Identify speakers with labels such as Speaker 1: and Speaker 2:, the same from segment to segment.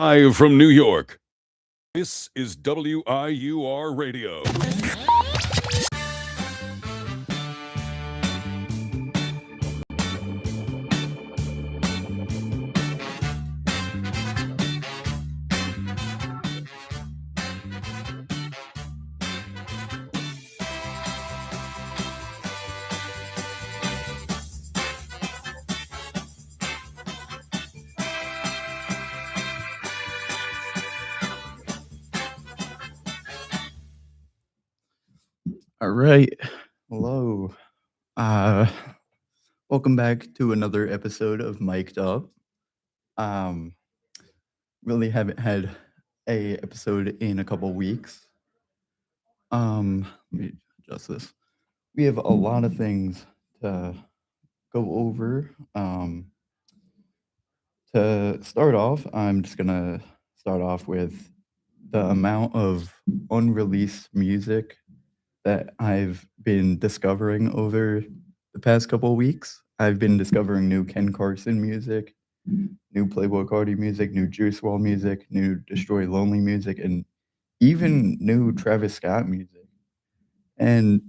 Speaker 1: Live from New York, this is WIUR Radio.
Speaker 2: All right. Hello. Uh Welcome back to another episode of Mic'd Up. Um really haven't had a episode in a couple weeks. Let me adjust this. We have a lot of things to go over. To start off, I'm just gonna start off with the amount of unreleased music that I've been discovering over the past couple of weeks. I've been discovering new Ken Carson music, new Playboy Cardi music, new Juice WRLD music, new Destroy Lonely music, and even new Travis Scott music. And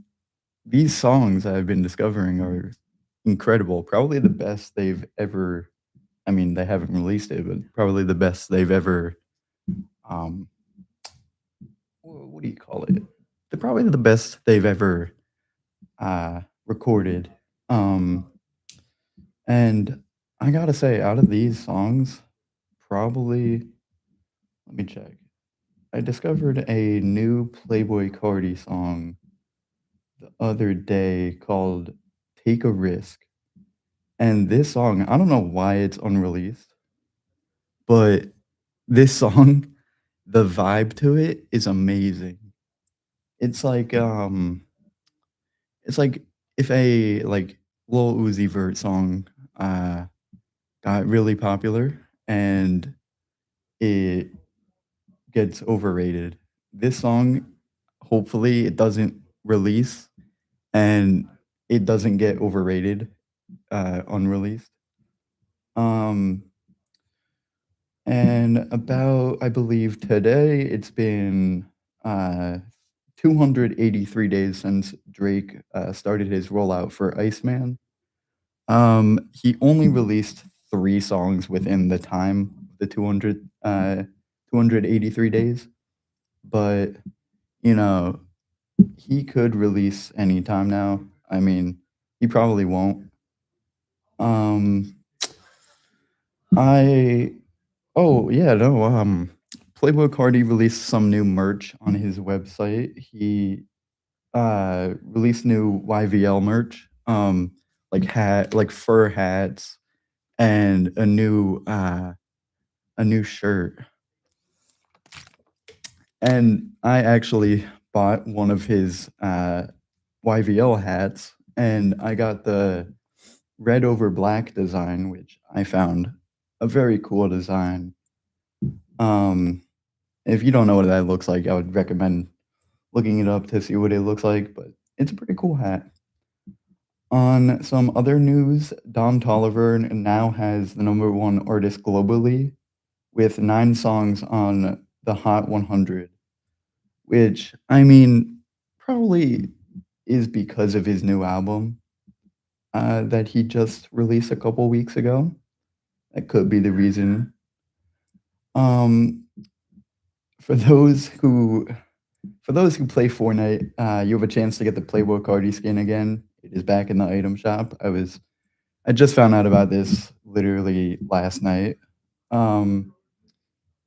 Speaker 2: these songs I've been discovering are incredible. Probably the best they've ever. I mean, they haven't released it, but probably the best they've ever. Um, what do you call it? They're probably the best they've ever recorded. Um, and I gotta say, out of these songs, probably let me check. I discovered a new Playboy Cardi song the other day called "Take a Risk," and this song, I don't know why it's unreleased, but this song, the vibe to it is amazing. It's like it's like if a Lil Uzi Vert song uh got really popular and it gets overrated. This song, hopefully, it doesn't release and it doesn't get overrated, unreleased. Um, and about, I believe today, it's been 283 days since Drake started his rollout for Iceman. He only released 3 songs within the time of the 283 days, but, you know, he could release anytime now. I mean, he probably won't. Um, I oh, yeah, no, Playboi Carti released some new merch on his website. He, released new YVL merch, like fur hats and a new shirt. And I actually bought one of his YVL hats, and I got the red over black design, which I found a very cool design. Um, if you don't know what that looks like, I would recommend looking it up to see what it looks like, but it's a pretty cool hat. On some other news, Don Toliver now has the number one artist globally with 9 songs on the Hot 100, which, I mean, probably is because of his new album that he just released a couple weeks ago. That could be the reason. Um, for those who for those who play Fortnite, you have a chance to get the Playboy Cardi skin again. It is back in the item shop. I just found out about this literally last night. Um,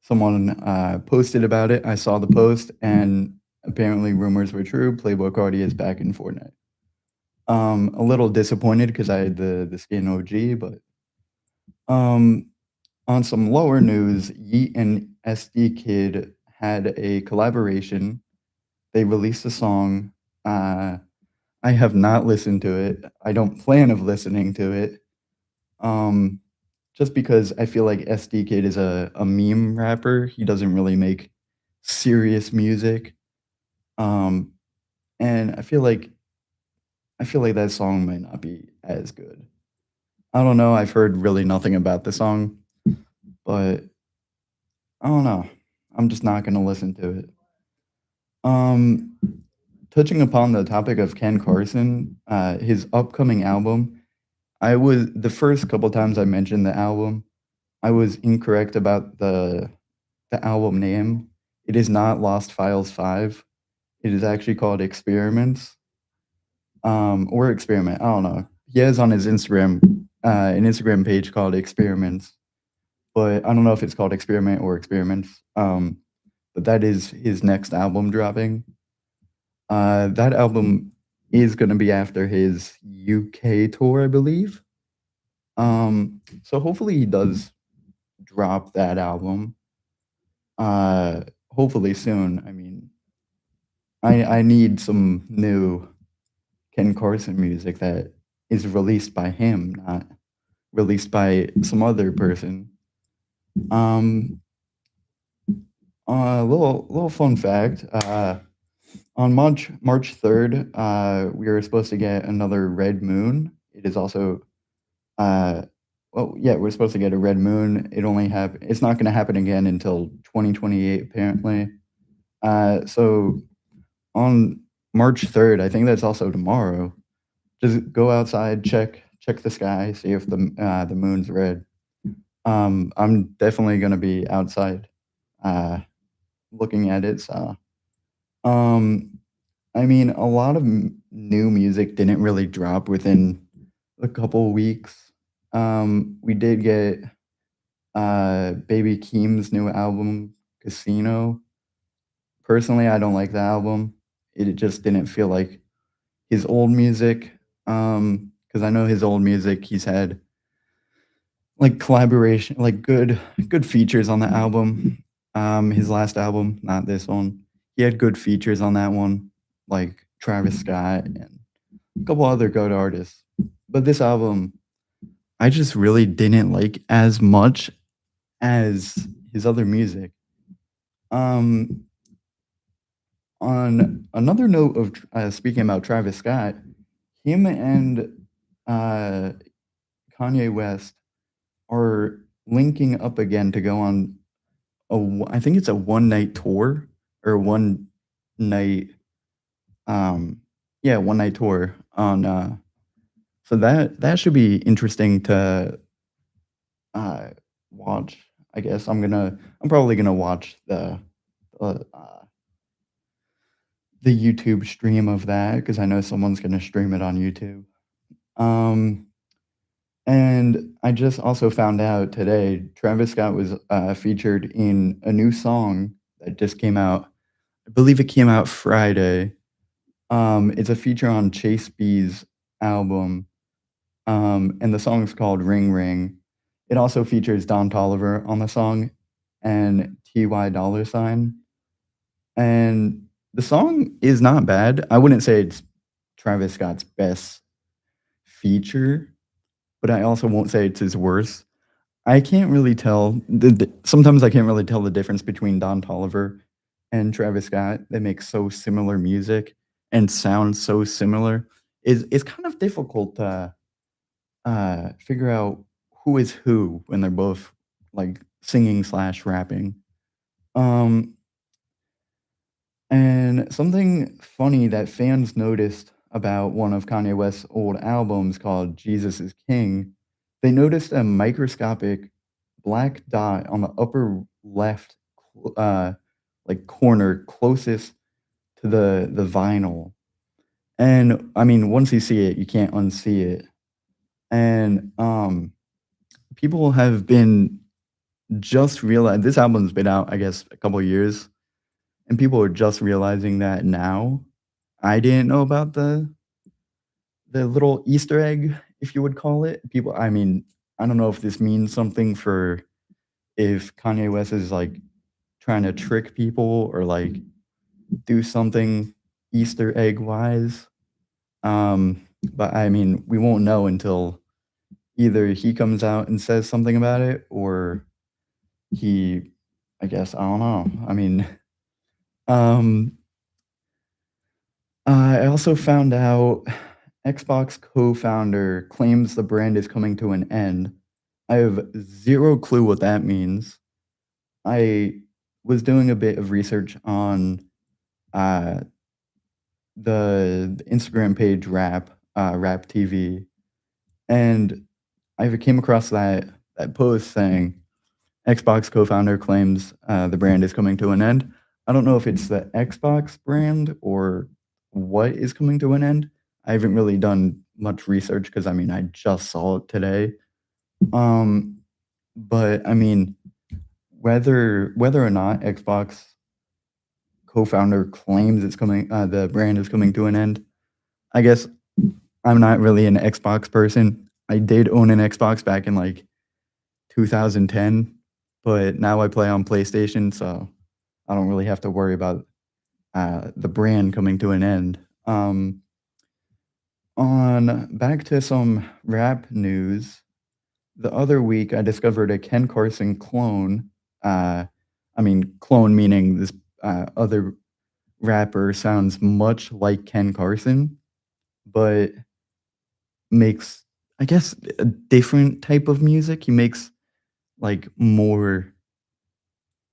Speaker 2: Someone posted about it. I saw the post, and apparently rumors were true. Playboy Cardi is back in Fortnite. A little disappointed because I had the skin OG, but um, on some lower news, Yeet and SD Kid had a collaboration. They released a song. Uh, I have not listened to it. I don't plan of listening to it. Um, just because I feel like SD Kid is a meme rapper. He doesn't really make serious music. Um, and I feel like that song might not be as good. I don't know. I've heard really nothing about the song, but I don't know. I'm just not gonna listen to it. Um, Touching upon the topic of Ken Carson, his upcoming album, I was the first couple times I mentioned the album, I was incorrect about the album name. It is not Lost Files 5. It is actually called Experiments, or Experiment, I don't know. He has on his Instagram, an Instagram page called Experiments, but I don't know if it's called Experiment or Experiments, but that is his next album dropping. That album is gonna be after his UK tour, I believe. So hopefully he does drop that album, uh, hopefully soon. I mean, I need some new Ken Carson music that is released by him, not released by some other person. Um, little fun fact, on March 3rd, we are supposed to get another red moon. It is also, uh well, yeah, we're supposed to get a red moon. It's not gonna happen again until 2028, apparently. So on March 3rd, I think that's also tomorrow, just go outside, check the sky, see if the moon's red. I'm definitely gonna be outside, uh, looking at it, so, um, I mean, a lot of new music didn't really drop within a couple weeks. We did get, Baby Keem's new album, Casino. Personally, I don't like the album. It just didn't feel like his old music, because I know his old music, he's had, like, collaboration like, good features on the album. His last album, not this one, he had good features on that one, like Travis Scott and a couple other good artists. But this album, I just really didn't like as much as his other music. Um, on another note of speaking about Travis Scott, him and, uh, Kanye West are linking up again to go on I think it's a one-night tour or one night, um yeah, one-night tour on, so that should be interesting to, uh, watch, I guess. I'm probably gonna watch uh, uh, the YouTube stream of that because I know someone's gonna stream it on YouTube. Um, and I just also found out today, Travis Scott was, featured in a new song that just came out. I believe it came out Friday. It's a feature on Chase B's album, and the song's called "Ring Ring." It also features Don Toliver on the song and Ty Dolla $ign, and the song is not bad. I wouldn't say it's Travis Scott's best feature, but I also won't say it's his worst. I can't really tell sometimes I can't really tell the difference between Don Toliver and Travis Scott. They make so similar music and sound so similar. It's kind of difficult to, figure out who is who when they're both, like, singing/rapping. Um, and something funny that fans noticed about one of Kanye West's old albums called Jesus is King, they noticed a microscopic black dot on the upper left, like, corner closest to the vinyl. And, I mean, once you see it, you can't unsee it. And, people have been just realize this album's been out, I guess, a couple years, and people are just realizing that now. I didn't know about the little Easter egg, if you would call it. I mean, I don't know if this means something for if Kanye West is, like, trying to trick people or, like, do something Easter egg wise. But I mean, we won't know until either he comes out and says something about it or he I guess, I don't know. I mean, um, I also found out Xbox co-founder claims the brand is coming to an end. I have 0 clue what that means. I was doing a bit of research on uh, the Instagram page Rap TV, and I came across that post saying Xbox co-founder claims the brand is coming to an end. I don't know if it's the Xbox brand or what is coming to an end. I haven't really done much research because I mean I just saw it today. Um, but I mean whether or not Xbox co-founder claims the brand is coming to an end, I guess I'm not really an Xbox person. I did own an Xbox back in like 2010, but now I play on PlayStation, so I don't really have to worry about the brand coming to an end. On back to some rap news. The other week, I discovered a Ken Carson clone. Uh, I mean, clone meaning this other rapper sounds much like Ken Carson, but makes, I guess, a different type of music. He makes like more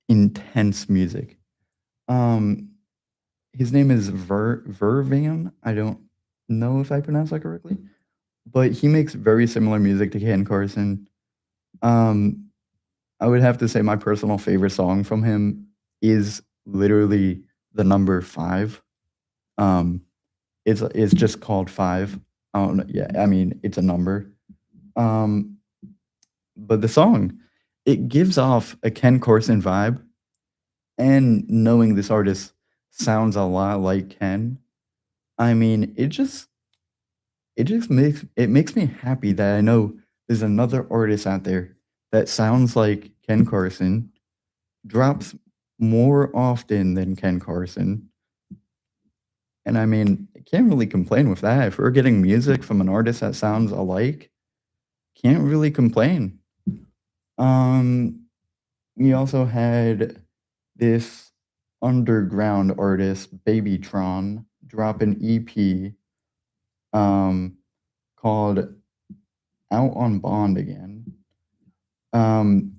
Speaker 2: intense music. Um, his name is Vervan. I don't know if I pronounced that correctly, but he makes very similar music to Ken Carson. Um, I would have to say my personal favorite song from him is literally the number 5. Um, it's just called 5. I don't know, yeah, I mean, it's a number. Um, but the song, it gives off a Ken Carson vibe, and knowing this artist sounds a lot like Ken, I mean, it just makes me happy that I know there's another artist out there that sounds like Ken Carson, drops more often than Ken Carson, and I mean, I can't really complain with that. If we're getting music from an artist that sounds alike, can't really complain. Um, we also had this underground artist, Babytron, drop an EP, um, called Out on Bond Again.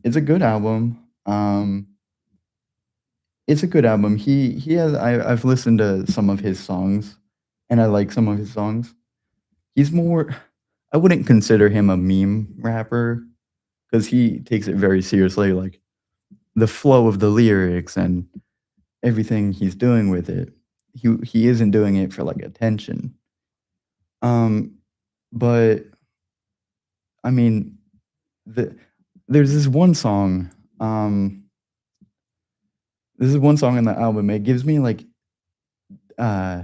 Speaker 2: It's a good album. It's a good album. He has I've listened to some of his songs, and I like some of his songs. He's more I wouldn't consider him a meme rapper because he takes it very seriously, like, the flow of the lyrics and everything he's doing with it. He isn't doing it for, like, attention. Um, but, I mean, the there's um this is one song in the album, it gives me, uh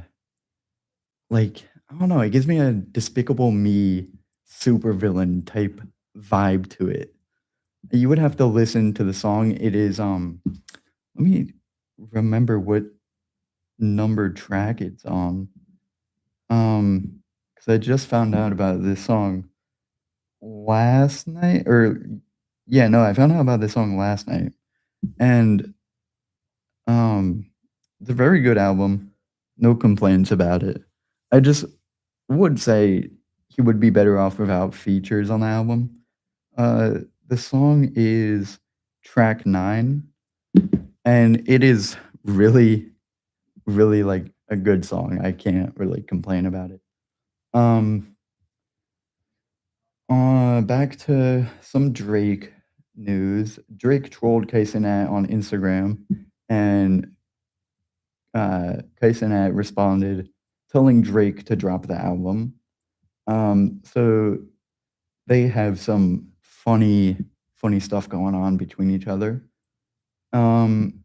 Speaker 2: I don't know, it gives me a Despicable Me supervillain type vibe to it. You would have to listen to the song. It is, let me remember what number track it's on. Because I just found out about this song last night, or yeah, no, I found out about this song last night, and, um, it's a very good album, no complaints about it. I just would say he would be better off without features on the album. Uh, the song is track 9, and it is really, really, like, a good song. I can't really complain about it. Um, back to some Drake news. Drake trolled Kai Cenat on Instagram, and, Kai Cenat responded telling Drake to drop the album. So they have some funny stuff going on between each other. Um,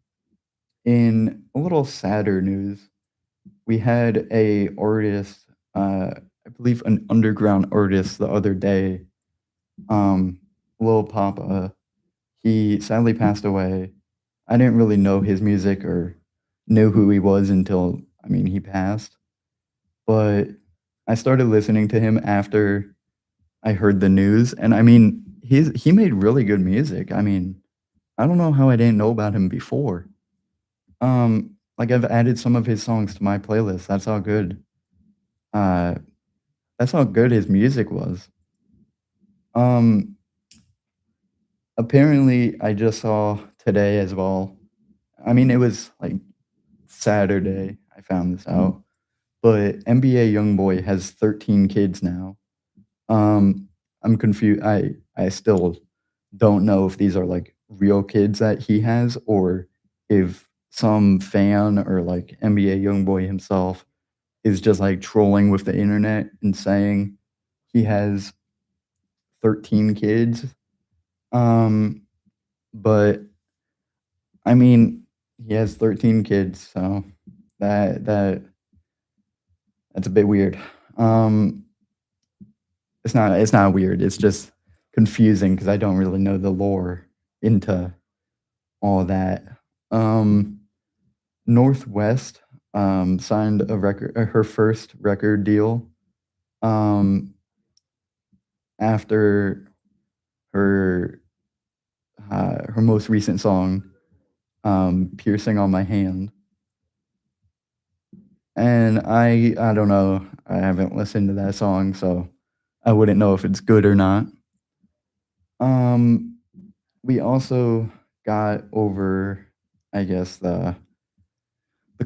Speaker 2: in a little sadder news, we had a artist, I believe an underground artist the other day, Lil Papa. He sadly passed away. I didn't really know his music or knew who he was until, I mean, he passed. But I started listening to him after I heard the news, and I mean, he made really good music. I mean, I don't know how I didn't know about him before. Like, I've added some of his songs to my playlist. Uh, that's how good his music was. Um, apparently, I just saw today as well. I mean, it was like Saturday I found this out, but NBA YoungBoy has 13 kids now. Um, I'm confused. I still don't know if these are like real kids that he has or if some fan or like NBA YoungBoy himself is just like trolling with the internet and saying he has 13 kids. Um, but I mean, he has 13 kids, so that that that's a bit weird. Um, it's not weird. It's just confusing because I don't really know the lore into all of that. Um, Northwest signed a record, her first record deal um, after her her most recent song, "Piercing on My Hand." And I don't know. I haven't listened to that song, so I wouldn't know if it's good or not. Um, we also got over, I guess, the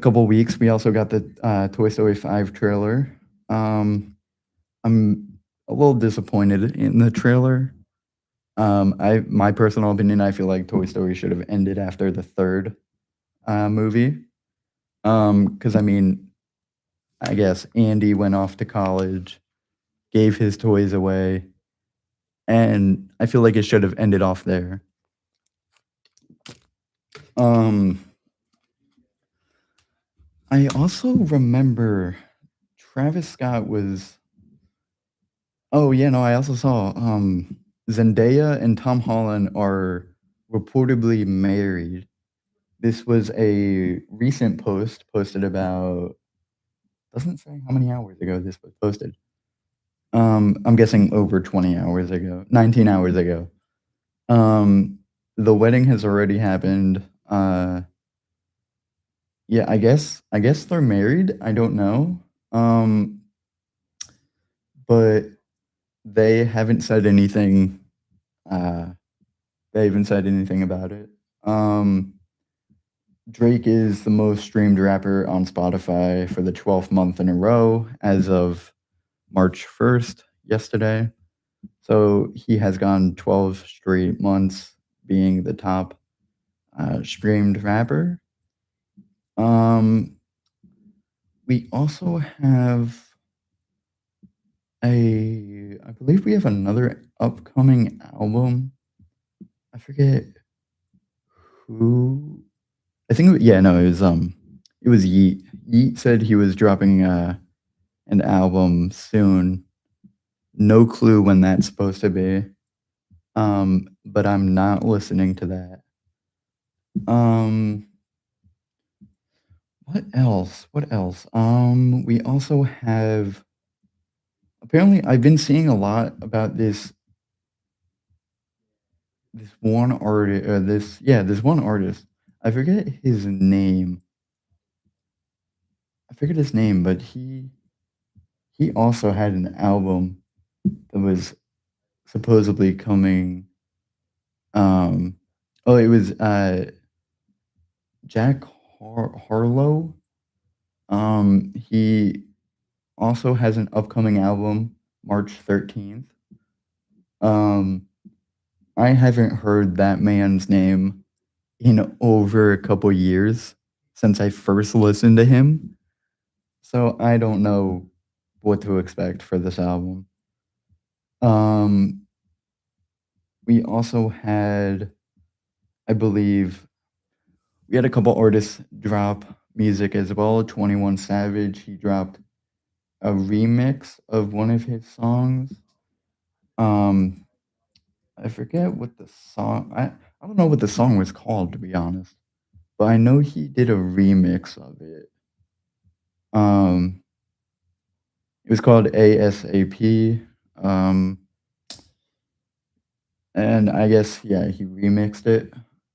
Speaker 2: couple weeks, we also got the, Toy Story 5 trailer. I'm a little disappointed in the trailer. I my personal opinion, I feel like Toy Story should have ended after the 3rd, movie. Because I mean, I guess Andy went off to college, gave his toys away, and I feel like it should have ended off there. Um, I also remember Travis Scott was oh, yeah, no, I also saw, Zendaya and Tom Holland are reportedly married. This was a recent post posted about doesn't say how many hours ago this was posted. I'm guessing over 20 hours ago, 19 hours ago. Um, the wedding has already happened. Yeah, I guess they're married. I don't know. Um, but they haven't said anything. Uh, they haven't said anything about it. Um, Drake is the most streamed rapper on Spotify for the 12th month in a row as of March 1st, yesterday. So he has gone 12 straight months being the top streamed rapper. Um, we also have I believe we have another upcoming album. I forget who. I think, yeah, no, it was Yeet. Yeet said he was dropping an album soon. No clue when that's supposed to be. But I'm not listening to that. Um, what else? What else? We also have apparently I've been seeing a lot about this one artist this one artist. I forget his name. I forget his name, but he also had an album that was supposedly coming um oh it was Jack Harlow. He also has an upcoming album March 13th. Um, I haven't heard that man's name in over a couple years since I first listened to him, so I don't know what to expect for this album. Um, we also had, I believe, we had a couple artists drop music as well. 21 Savage, he dropped a remix of one of his songs. Um, I forget what the song I don't know what the song was called, to be honest, but I know he did a remix of it. Um, it was called ASAP, um, and I guess, yeah, he remixed it.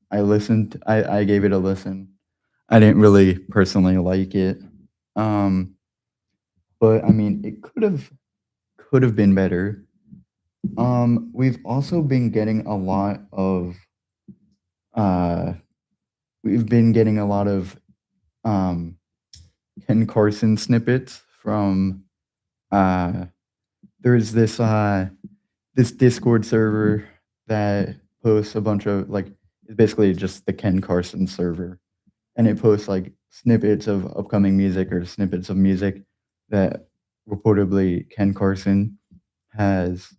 Speaker 2: I gave it a listen. I didn't really personally like it, um, but, I mean, it could've been better. We've also been getting a lot of, we've been getting a lot of um, Ken Carson snippets from uh, there's this Discord server that posts a bunch of like it's basically just the Ken Carson server, and it posts like snippets of upcoming music or snippets of music that reportedly Ken Carson has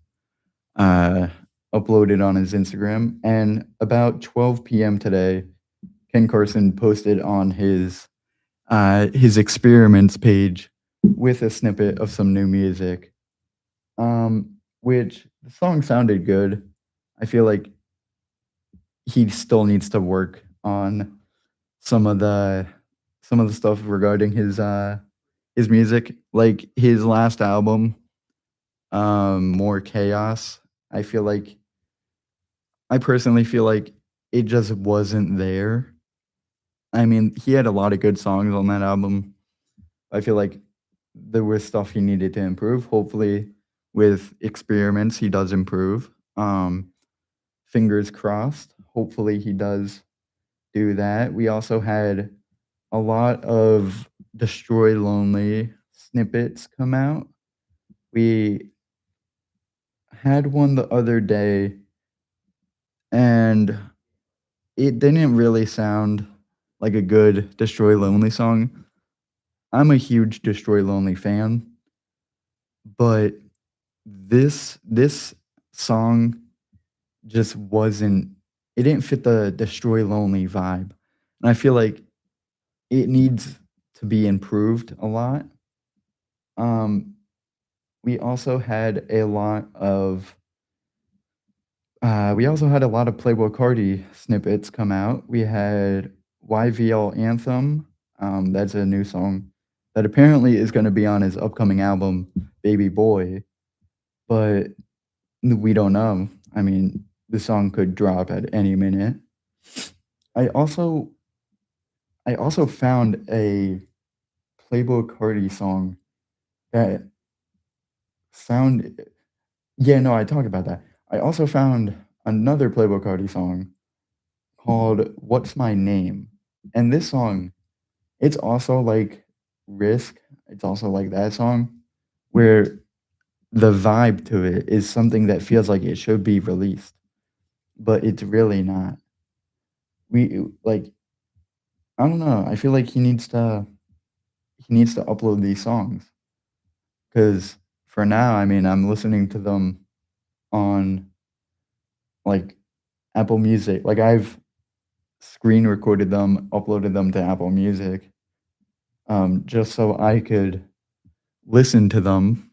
Speaker 2: uh, uploaded on his Instagram. And about 12 p.m. today, Ken Carson posted on his experiments page with a snippet of some new music, which the song sounded good. I feel like he still needs to work on some of the some of the stuff regarding his music, like his last album, More Chaos. I feel like I personally feel like it just wasn't there. I mean, he had a lot of good songs on that album. I feel like there was stuff he needed to improve. Hopefully, with experiments, he does improve. Fingers crossed. Hopefully, he does do that. We also had a lot of Destroy Lonely snippets come out. We had one the other day, and it didn't really sound like a good Destroy Lonely song. I'm a huge Destroy Lonely fan, but this song just wasn't it didn't fit the Destroy Lonely vibe. And I feel like it needs to be improved a lot. Um, we also had a lot of we also had a lot of Playboi Carti snippets come out. We had YVL Anthem. That's a new song that apparently is going to be on his upcoming album, Baby Boy, but we don't know. I mean, the song could drop at any minute. I also I also found a Playboi Carti song that sound yeah, no, I talked about that. I also found another Playboi Carti song called "What's My Name," and this song, it's also like Risk. It's also like that song where the vibe to it is something that feels like it should be released, but it's really not. Like I don't know. I feel like he needs to upload these songs because for now, I mean, I'm listening to them on like Apple Music. Like I've screen recorded them, uploaded them to Apple Music, just so I could listen to them.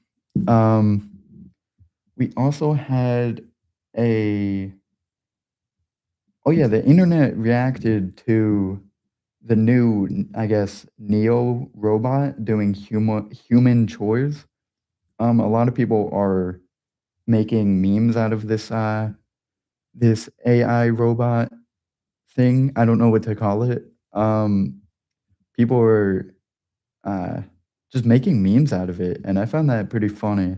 Speaker 2: Um, we also had a oh yeah, the internet reacted to the new, I guess, Neo robot doing human chores. A lot of people are making memes out of this AI robot thing. I don't know what to call it. People are uh, just making memes out of it, and I found that pretty funny.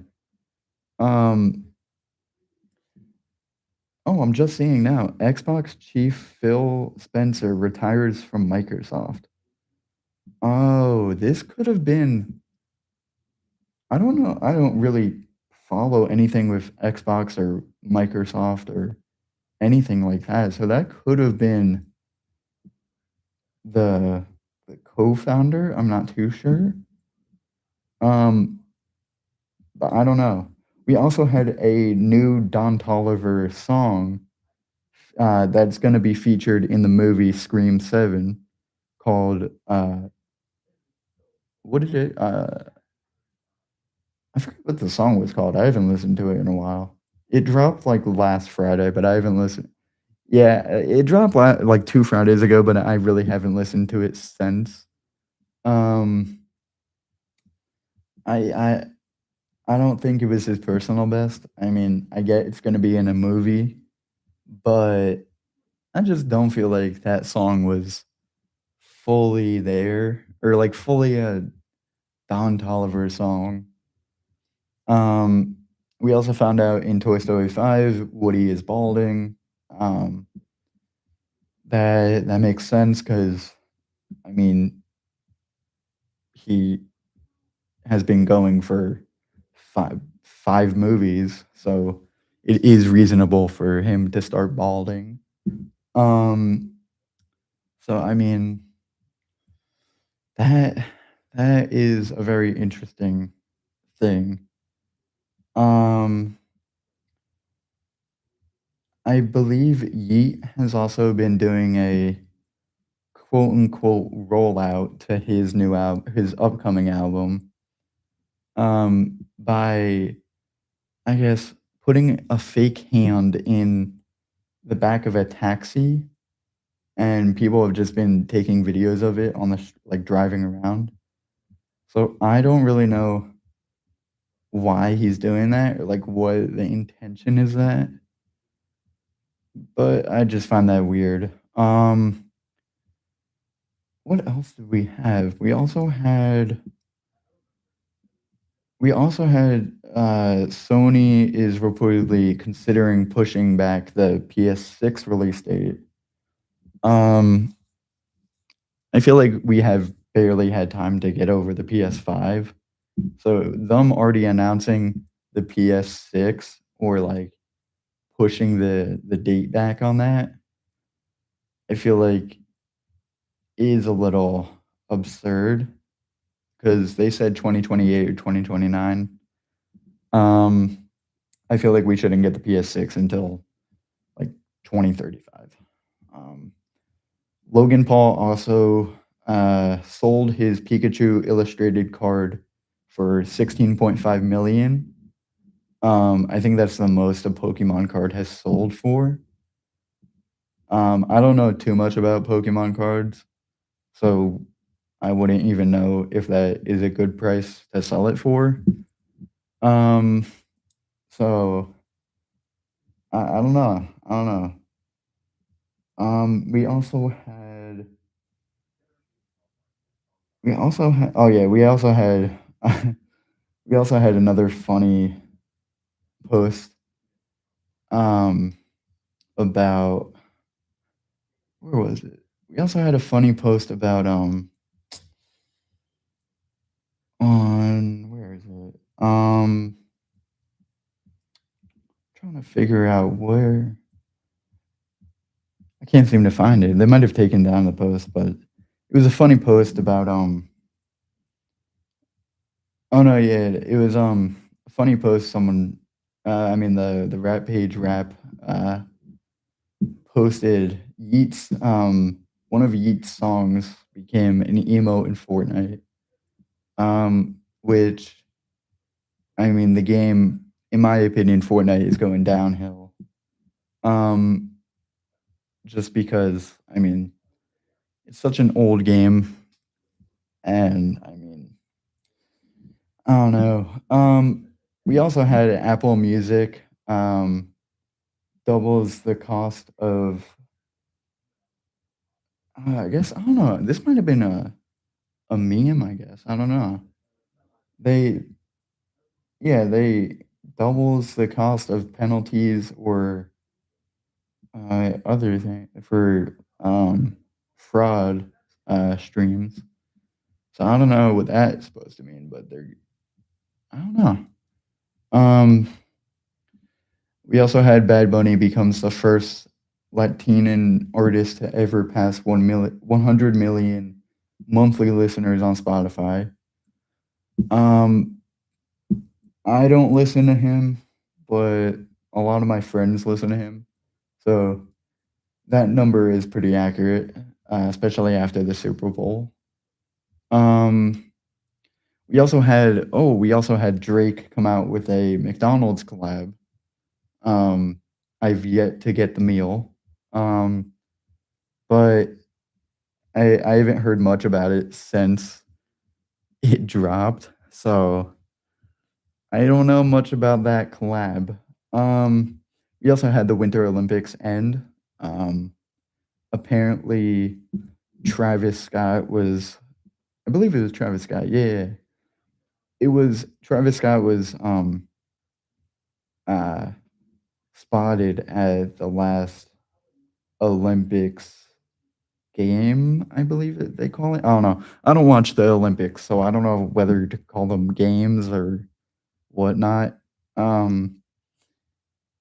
Speaker 2: Um, oh, I'm just seeing now. Xbox chief Phil Spencer retires from Microsoft. Oh, this could have been. I don't know. I don't really follow anything with Xbox or Microsoft or anything like that. So that could have been the the co-founder. I'm not too sure. Um, but I don't know. We also had a new Don Toliver song that's going to be featured in the movie Scream 7 called what is it? I forget what the song was called. I haven't listened to it in a while. It dropped like last Friday, but I haven't listened. Yeah, it dropped like 2 Fridays ago, but I really haven't listened to it since. Um, I I I don't think it was his personal best. I mean, I get it's gonna be in a movie, but I just don't feel like that song was fully there or like fully a Don Toliver song. Um, we also found out in Toy Story 5, Woody is balding. Um, that makes sense because I mean, he has been going for 5 movies, so it is reasonable for him to start balding. Um, so I mean, that that is a very interesting thing. Um, I believe Yeat has also been doing a quote unquote rollout to his upcoming album, by I guess putting a fake hand in the back of a taxi, and people have just been taking videos of it on like driving around. So I don't really know why he's doing that or like what the intention is that, but I just find that weird. What else did we have? We also had Sony is reportedly considering pushing back the PS6 release date. Um, I feel like we have barely had time to get over the PS5. So them already announcing the PS6 or like pushing the date back on that, I feel like is a little absurd because they said 2028 or 2029. Um, I feel like we shouldn't get the PS6 until like 2035. Um, Logan Paul also sold his Pikachu illustrated card for 16.5 million. I think that's the most a Pokemon card has sold for. I don't know too much about Pokemon cards, so I wouldn't even know if that is a good price to sell it for. Um, so I don't know. I don't know. We also had oh yeah, we also had another funny post um about where was it? We also had a funny post about on where is it? Trying to figure out where I can't seem to find it. They might have taken down the post, but it was a funny post about oh no, yeah, it was a funny post someone I mean the rap page rap uh posted Yeats one of Yeats' songs became an emote in Fortnite. Which I mean the game in my opinion Fortnite is going downhill. Um just because I mean it's such an old game and I mean I don't know. We also had Apple Music doubles the cost of I guess I don't know. This might have been a meme, I guess. I don't know. They yeah, they doubles the cost of penalties or other thing for fraud streams. So I don't know what that's supposed to mean, but they're I don't know. Um we also had Bad Bunny becomes the first Latino artist to ever pass 100 million monthly listeners on Spotify. Um, I don't listen to him, but a lot of my friends listen to him. So that number is pretty accurate, especially after the Super Bowl. Um, we also had Drake come out with a McDonald's collab. Um, I've yet to get the meal. Um, but I haven't heard much about it since it dropped, so I don't know much about that collab. We also had the Winter Olympics end. Um, apparently, Travis Scott was, I believe it was Travis Scott. Yeah, it was Travis Scott was uh, spotted at the last Olympics. game, I believe they call it. I don't know. I don't watch the Olympics, so I don't know whether to call them games or whatnot. Um,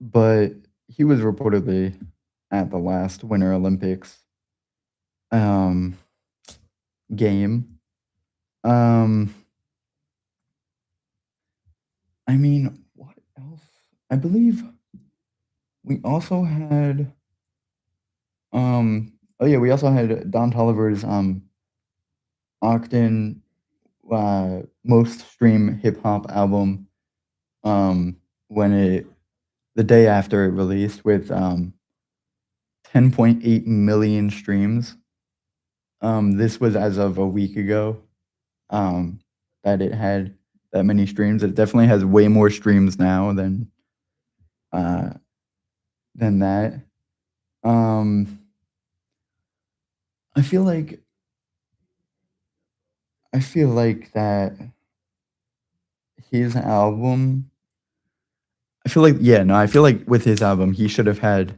Speaker 2: but he was reportedly at the last Winter Olympics um, game. Um, I mean, what else? I believe we also had. Oh yeah, we also had Don Toliver's Octon most stream hip hop album when it the day after it released with 10.8 million streams. This was as of a week ago um, that it had that many streams. It definitely has way more streams now uh, than that. Um, I feel like that his album. I feel like yeah, no, I feel like with his album he should have had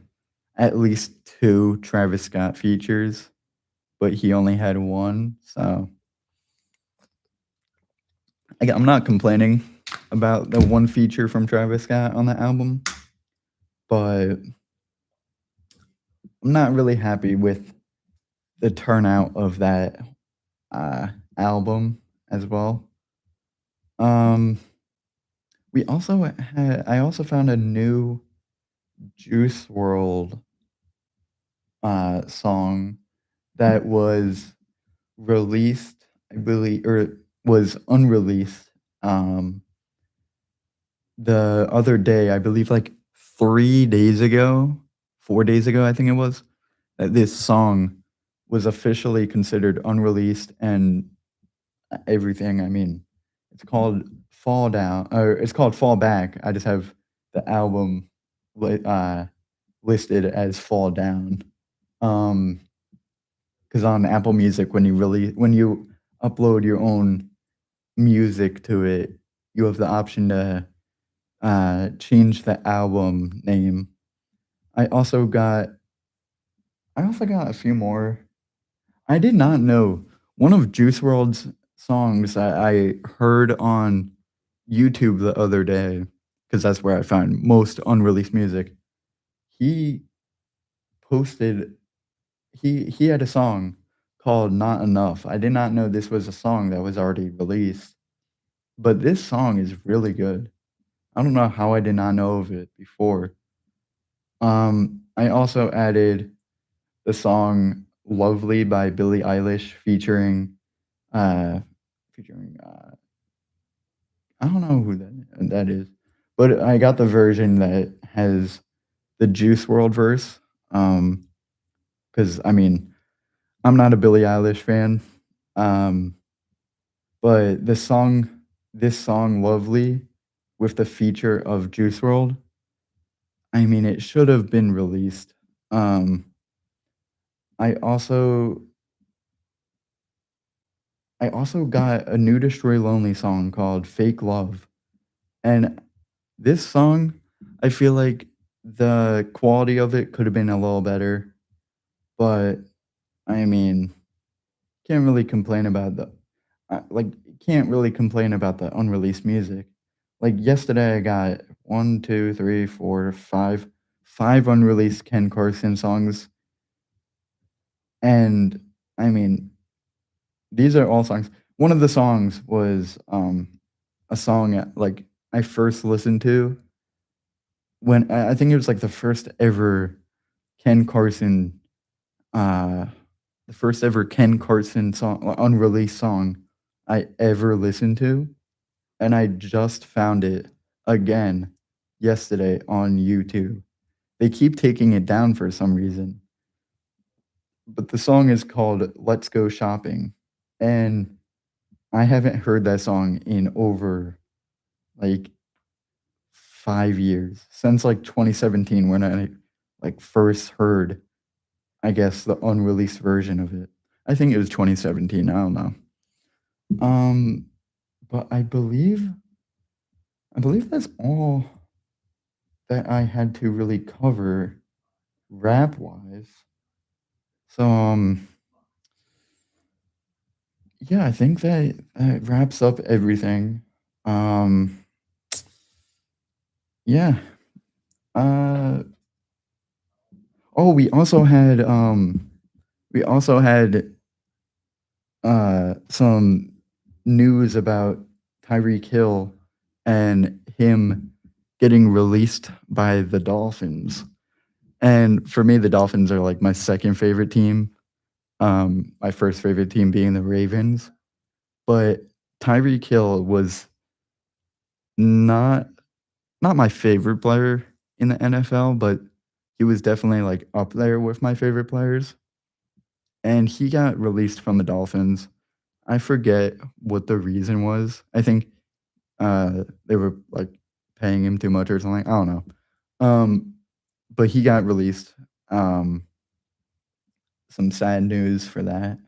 Speaker 2: at least two Travis Scott features, but he only had one. So I'm not complaining about the one feature from Travis Scott on the album, but I'm not really happy with the turnout of that album as well. Um, we also had I also found a new Juice World song that was released, I believe, or was unreleased the other day. I believe like 3 days ago, 4 days ago, I think it was. That this song was officially considered unreleased and everything. I mean, it's called Fall Down, or it's called Fall Back. I just have the album listed as Fall Down. Because on Apple Music, when you upload your own music to it, you have the option to change the album name. I also got a few more. I did not know one of Juice World's songs I heard on YouTube the other day, because that's where I find most unreleased music. He posted he had a song called Not Enough. I did not know this was a song that was already released, but this song is really good. I don't know how I did not know of it before. I also added the song "Lovely" by Billie Eilish uh featuring I don't know who that is, but I got the version that has the Juice World verse. Because I mean, I'm not a Billie Eilish fan, um, but this song "Lovely" with the feature of Juice World, I mean, it should have been released. Um, I also I also got a new Destroy Lonely song called "Fake Love," and this song, I feel like the quality of it could have been a little better, but I mean, can't really complain about like, can't really complain about the unreleased music. Like, yesterday, I got 1, 2, 3, 4, 5 unreleased Ken Carson songs, and, I mean, these are all songs. One of the songs was, a song, like, I first listened to when I think it was, like, Ken Carson, uh, the first ever Ken Carson song unreleased song I ever listened to, and I just found it again yesterday on YouTube. They keep taking it down for some reason, but the song is called "Let's Go Shopping," and I haven't heard that song in over, like, 5 years, since, like, 2017 when I, like, first heard, I guess, the unreleased version of it. I think it was 2017, I don't know. Um, but I believe that's all that I had to really cover rap-wise. So, Yeah, I think that wraps up everything. Um, yeah. Uh, oh, we also had some news about Tyreek Hill and him getting released by the Dolphins. And for me, the Dolphins are like my second favorite team. My first favorite team being the Ravens. But Tyreek Hill was not not my favorite player in the NFL, but he was definitely like up there with my favorite players. And he got released from the Dolphins. I forget what the reason was. I think they were like paying him too much or something. I don't know. Um, but he got released. Um, some sad news for that.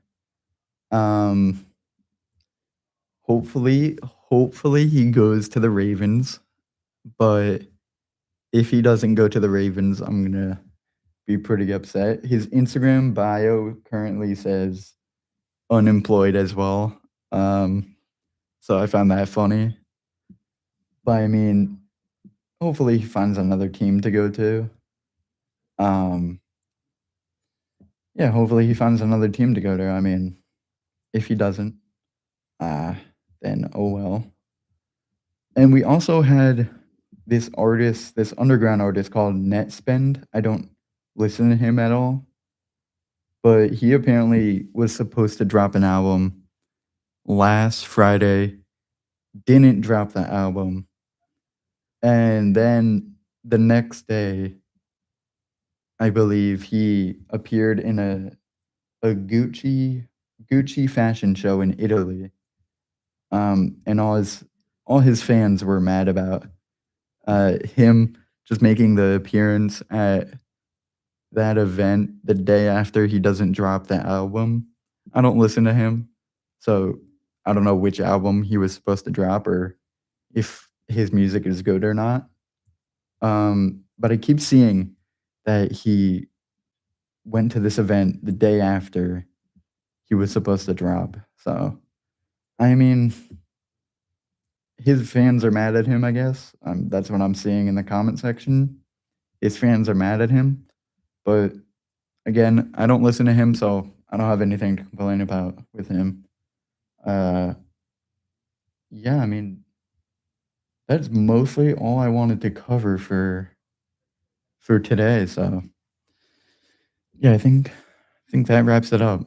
Speaker 2: Um, hopefully he goes to the Ravens, but if he doesn't go to the Ravens, I'm gonna be pretty upset. His Instagram bio currently says unemployed as well. So I found that funny. But I mean, hopefully he finds another team to go to. Um, yeah, hopefully he finds another team to go to. I mean, if he doesn't, uh, then oh well. And we also had this underground artist called Netspend. I don't listen to him at all, but he apparently was supposed to drop an album last Friday, didn't drop the album, and then the next day, I believe he appeared in a Gucci fashion show in Italy, and all his fans were mad about him just making the appearance at that event the day after he doesn't drop the album. I don't listen to him, so I don't know which album he was supposed to drop or if his music is good or not. But I keep seeing that he went to this event the day after he was supposed to drop. So, I mean, his fans are mad at him, I guess. That's what I'm seeing in the comment section. His fans are mad at him, but again, I don't listen to him, so I don't have anything to complain about with him. Uh, yeah, I mean, that's mostly all I wanted to cover for today. So yeah, I think that wraps it up.